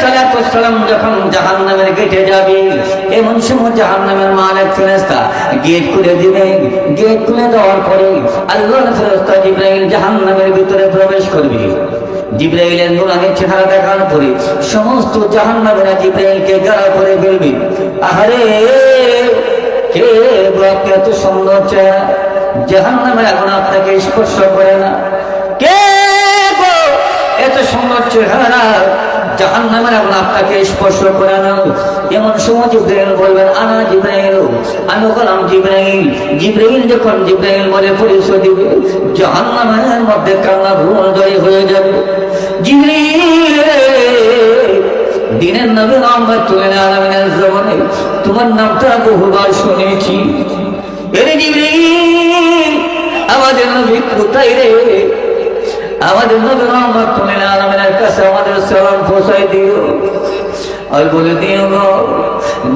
আলাইহিস সালাম যখন জাহান্নামের গেটে যাবে, এমন সময় জাহান্নামের মালিক ফেরেশতা গেট খুলে দিবে। গেট খুলে দেওয়ার পরে আল্লাহর ফেরেশতা জিবরাইল জাহান্নামের ভিতরে প্রবেশ করবে। জিবরাইলের নূরানি চেহারা দেখার পরে সমস্ত জাহান্নামীরা জিবরাইলকে গাড়া করে ফেলবে। আহারে, কে আপনি এত সুন্দর চেহারা, জাহান্নামের এখন আপনাকে স্পর্শ করে না? কে এত সুন্দর চেহারা, জাহান্নামের এখন আপনাকে স্পর্শ করে না? এমন সময় জিবরাইল বলবেন, আনা জিবরাইল, আমি হলাম জিবরাইল। জিবরাইল যখন জিবরাইল বলে পরিচয় দিবে, জাহান্নামের মধ্যে কান্না ভূমণ্ডলী হয়ে যাবে। জিবরাইল, দিনের নবী রাহমাতুল লিল আলামিনের জীবনে তোমার নামটা বহুবার শুনেছি। এরে জিবরাইল, আমাদের নবী কোথায় রে? আমাদের নবী রাহমাতুল লিল আলামিনের কাছে আমাদের সালাম পৌঁছাই দিও। আর বলে দিও গো,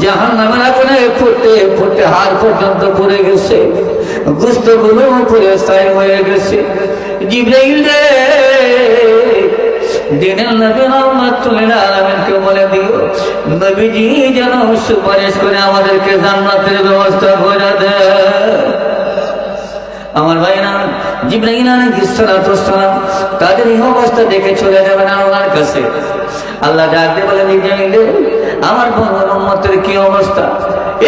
জাহান্নামের আগুনে ফুটতে ফুটতে হাড় পর্যন্ত পড়ে গেছে, গোশতগুলো পুড়ে ছাই হয়ে গেছে। জিবরাইল রে, দিনের নবী রাহমাতুল লিল আলামিনকে বলে দিও, নবীজি যেন সুপারিশ করে আমাদেরকে জান্নাতের ব্যবস্থা করে দেয়। আমার ভাইরা, জিবরাইল আলাইহিস সালাম তাদের এই অবস্থা দেখে চলে যাবেন আল্লাহর কাছে। আল্লাহ ডাক দিয়ে বলে, জিবরাইল, আমার বন্ধুর উম্মতের কি অবস্থা?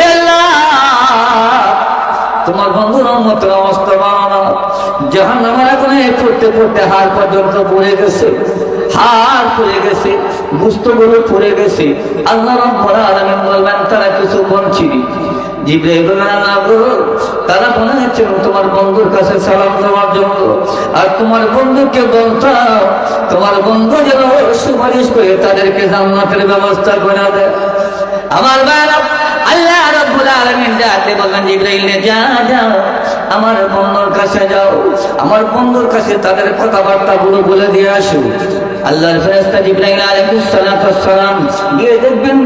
এ আল্লাহ, তোমার বন্ধুর উম্মতের অবস্থা বাবা, জাহান্নামের আগুনে পড়তে পড়তে হাড় পর্যন্ত পড়ে গেছে, হাড় পড়ে গেছে, গোশতগুলো পড়ে গেছে। আল্লাহ রাব্বুল আলামিন বলবেন, তারা কিছু বঞ্চিত। জিবরাইল তারা বলেছেন তোমার বন্ধুর কাছে সালাম দেওয়ার জন্য, আর তোমার বন্ধুকে বলতাম তোমার বন্ধু যেন সুপারিশ করে তাদেরকে জান্নাতের ব্যবস্থা করে দেয়। আমার ভাইরা, আল্লাহ রাব্বুল আলামিন ডাকতে বললেন, জিবরাইল যা যাও, আমার বন্ধুর কাছে যাও, আমার বন্ধুর কাছে তাদের কথাবার্তা বলে দিয়ে আসো। আল্লাহর ফেরেশতা জিবরাইল আলাইহিস সালাম গিয়ে দেখবেন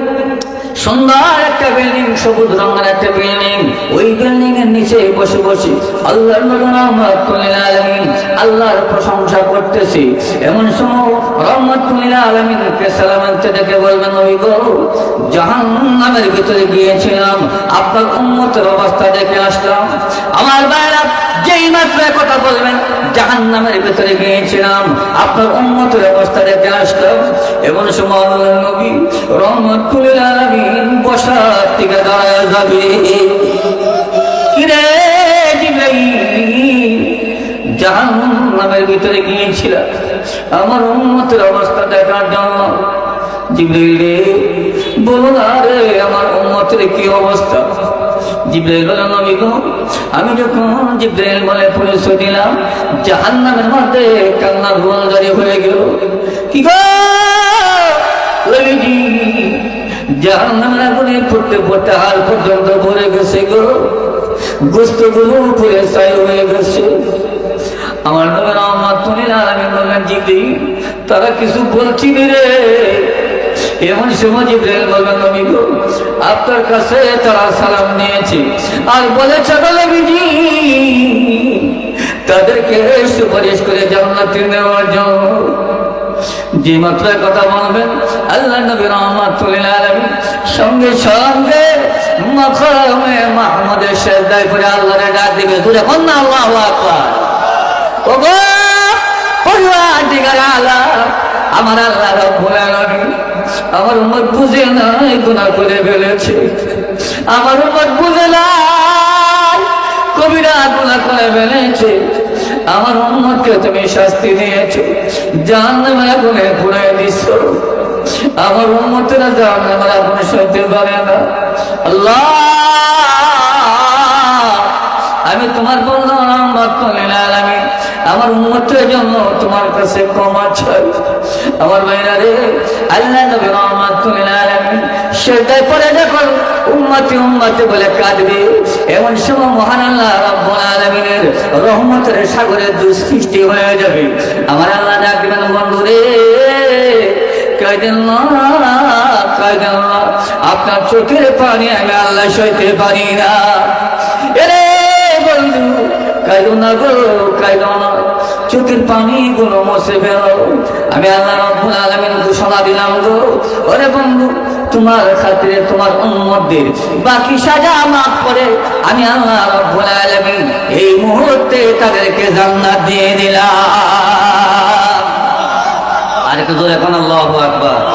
সুন্দর একটা বিল্ডিং, সবুজ রঙের একটা বিল্ডিং। ওই বিল্ডিং এর নিচে বসে বসে আল্লাহর নবী রাহমাতুল লিল আলামিন আল্লাহর প্রশংসা করতেছে। এমন সময় রাহমাতুল লিল আলামিনকে সালাম আনতে ডেকে বলবেন, নবী গো, জাহান্নামের ভিতরে গিয়েছিলাম, আপনার উম্মতের অবস্থা দেখে আসলাম। আমার ভাইরা, যেই মাত্র কথা বলবেন, জাহান্নামের ভিতরে গিয়েছিলাম, আপনার উম্মতের অবস্থা দেখে আসলাম, এমন সময় আল্লাহর নবী রাহমাতুল লিল আলামিন বসার থেকে দাঁড়ায় যাবে। কিরে জিবরাইল, জাহান্নামের ভিতরে গিয়েছিলাম আমার উম্মতের অবস্থা দেখার জন্য। জিবরাইল রে, বলো না রে, আমার উম্মতের কি অবস্থা? জিবরাইল বলে, নবী গো, আমি যখন জিবরাইল বলে পরিচয় দিলাম, জাহান্নামের মধ্যে কান্না ভূমণ্ডলী হয়ে গেল। কি গো নবীজি, জাহান্নামের আগুনে পড়তে পড়তে হাড় পর্যন্ত ভরে গেছে গো, গোশতগুলো পুড়ে ছাই হয়ে গেছে। আমার নবী রাহমাতুল লিল আলামিন বললেন, জিবরাইল, তারা কিছু বলছিনি রে। এমন সময় জিবরাইল বললেন, নবী গো, আপনার কাছে তারা সালাম নিয়েছে আর বলেছে নবীজি তাদেরকে সুপারিশ করে জান্নাতে নেওয়ার জন্য। যে মাত্র কথা বলবেন, আল্লাহ নবী রাহমাতুল লিল আলামিন সঙ্গে সঙ্গে মাকামে মাহমুদের সিজদায় পড়ে আল্লাহরে ডাক দিবে, জোরে বল না আল্লাহু আকবার। ওগো পরওয়ারদিগার আলাম, আমার আল্লাহ রাব্বুল আলামিন আমার উম্মত বুঝে নাই গুনাহ করে ফেলেছে, আমার উম্মত বুঝে নাই কবিরা গুনাহ করে ফেলেছে, আমার উম্মতকে তুমি শাস্তি দিয়েছো, জাহান্নামের আগুনে পুড়িয়ে দিছো। আমার উম্মতেরা জাহান্নামের আগুনে সইতে পারে না। আল্লাহ, আমি তোমার বন্ধু রাহমাতুল লিল আলামিন, আমার উম্মতের জন্য তোমার কাছে ক্ষমা চাই। আমার ভাইরা রে, আল্লাহ নবী রাহমাতুল লিল আলামিন সিজদায় পড়ে যখন উম্মতি উম্মতি বলে কাঁদবে, এমন সময় মহান আল্লাহ রাব্বুল আলামিনের রহমতের সাগরে দুঃসৃষ্টি হয়ে যাবে। আমার আল্লাহ ডাক দিবেন, বন্ধু রে, কাঁদেন না, কাঁদেন না, আপনার চোখের পানি আমি আল্লাহ সইতে পারি না। এরে বন্ধু, কাইদো না গো, কাইদো না, চোখের পানি গুলো মুছে ফেলো। আমি আল্লাহ রাব্বুল আলামিন ঘোষণা দিলাম গো, ওরে বন্ধু, তোমার খাতিরে তোমার উম্মতদের বাকি সাজা মাফ করে আমি আল্লাহ রাব্বুল আলামিন এই মুহূর্তে তাদেরকে জান্নাত দিয়ে দিলাম। আর একটু জোরে কোন আল্লাহু আকবার।